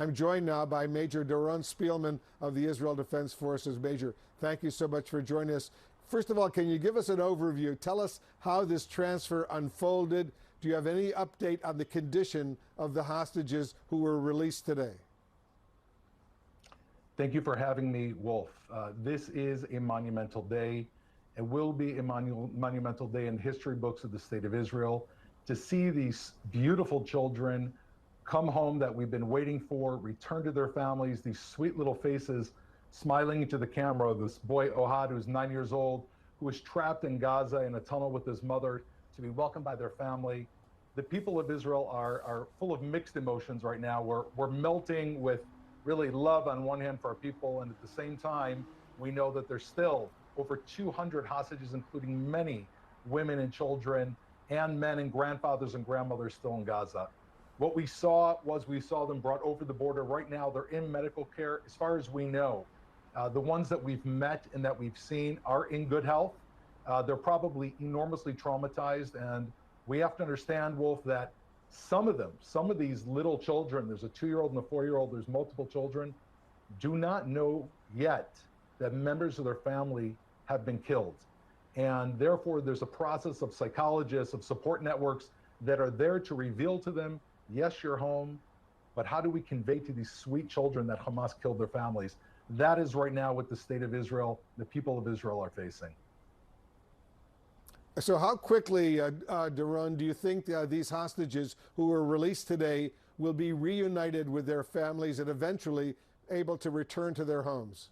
I'm joined now by Major Doron Spielman of the Israel Defense Forces. Major, thank you so much for joining us. First of all, can you give us an overview? Tell us how this transfer unfolded. Do you have any update on the condition of the hostages who were released today? Thank you for having me, Wolf. This is a monumental day. It will be a monumental day in the history books of the state of Israel to see these beautiful children come home that we've been waiting for, return to their families, these sweet little faces smiling into the camera. This boy, Ohad, who's 9 years old, who was trapped in Gaza in a tunnel with his mother, to be welcomed by their family. The people of Israel are full of mixed emotions right now. We're melting with really love on one hand for our people, and at the same time, we know that there's still over 200 hostages, including many women and children, and men and grandfathers and grandmothers still in Gaza. What we saw them brought over the border. Right now, they're in medical care. As far as we know, the ones that we've met and that we've seen are in good health. They're probably enormously traumatized. And we have to understand, Wolf, that some of these little children, there's a 2-year-old and a 4-year-old, there's multiple children, do not know yet that members of their family have been killed. And therefore, there's a process of psychologists, of support networks that are there to reveal to them, yes, you're home, but how do we convey to these sweet children that Hamas killed their families? That is right now what the state of Israel, the people of Israel are facing. So how quickly, Doron, do you think these hostages who were released today will be reunited with their families and eventually able to return to their homes?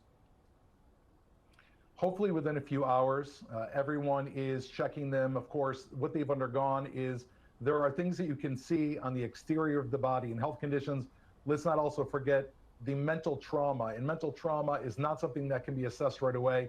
Hopefully within a few hours. Everyone is checking them. Of course, what they've undergone is there are things that you can see on the exterior of the body and health conditions. Let's not also forget the mental trauma. And mental trauma is not something that can be assessed right away.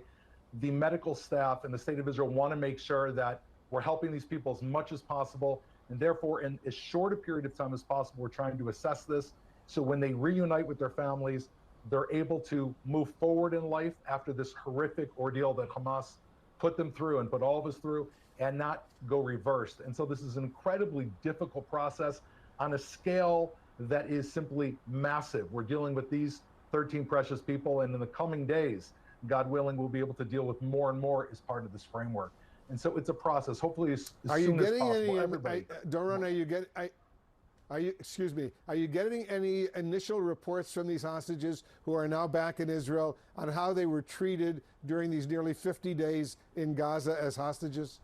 The medical staff in the state of Israel want to make sure that we're helping these people as much as possible. And therefore, in as short a period of time as possible, we're trying to assess this. So when they reunite with their families, they're able to move forward in life after this horrific ordeal that Hamas put them through and put all of us through, and not go reversed. And so this is an incredibly difficult process on a scale that is simply massive. We're dealing with these 13 precious people, and in the coming days, God willing, we'll be able to deal with more and more as part of this framework. And so it's a process. Hopefully, as soon as possible, everybody. Doron, are you getting any initial reports from these hostages who are now back in Israel on how they were treated during these nearly 50 days in Gaza as hostages?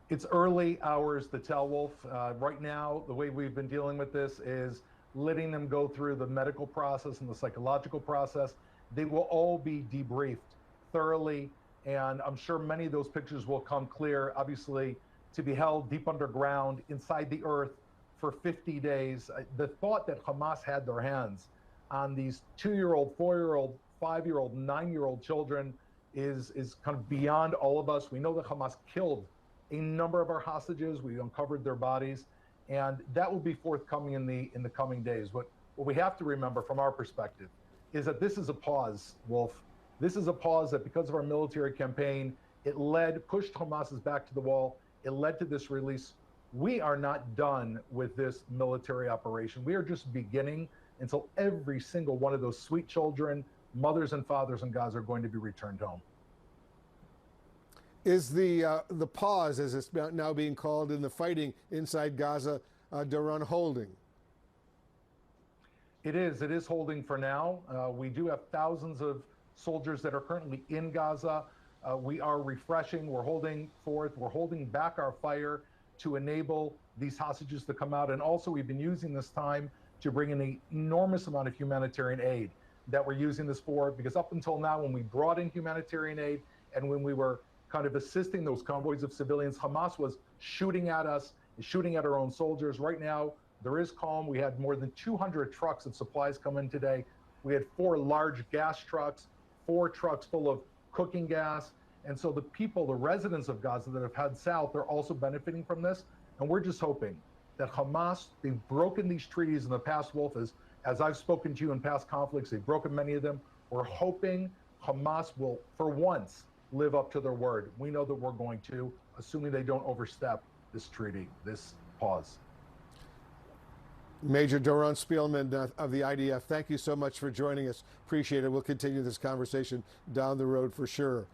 It's early hours to tell, Wolf. Right now, the way we've been dealing with this is letting them go through the medical process and the psychological process. They will all be debriefed thoroughly, and I'm sure many of those pictures will come clear. Obviously, to be held deep underground inside the earth for 50 days. The thought that Hamas had their hands on these 2-year-old, 4-year-old, 5-year-old, 9-year-old children is kind of beyond all of us. We know that Hamas killed a number of our hostages. We uncovered their bodies, and that will be forthcoming in the coming days. What we have to remember from our perspective is that this is a pause, Wolf. This is a pause that, because of our military campaign, pushed Hamas's back to the wall. It led to this release. We are not done with this military operation. We are just beginning until every single one of those sweet children, mothers and fathers in Gaza, are going to be returned home. Is the pause, as it's now being called, in the fighting inside Gaza, Doron, holding? It is holding for now. We do have thousands of soldiers that are currently in Gaza. We are refreshing, we're holding forth, we're holding back our fire to enable these hostages to come out. And also, we've been using this time to bring in an enormous amount of humanitarian aid that we're using this for, because up until now, when we brought in humanitarian aid and when we were kind of assisting those convoys of civilians, Hamas was shooting at us, shooting at our own soldiers. Right now, there is calm. We had more than 200 trucks of supplies come in today. We had 4 large gas trucks, 4 trucks full of cooking gas. And so the people, the residents of Gaza that have had south, they're also benefiting from this. And we're just hoping that Hamas, they've broken these treaties in the past, Wolf, as I've spoken to you in past conflicts, they've broken many of them. We're hoping Hamas will, for once, live up to their word. We know that we're going to, assuming they don't overstep this treaty, this pause. Major Doron Spielman of the IDF, thank you so much for joining us. Appreciate it. We'll continue this conversation down the road for sure.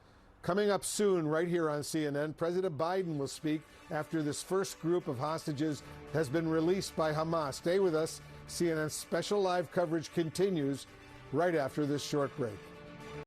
Coming up soon, right here on CNN, President Biden will speak after this first group of hostages has been released by Hamas. Stay with us. CNN's special live coverage continues right after this short break.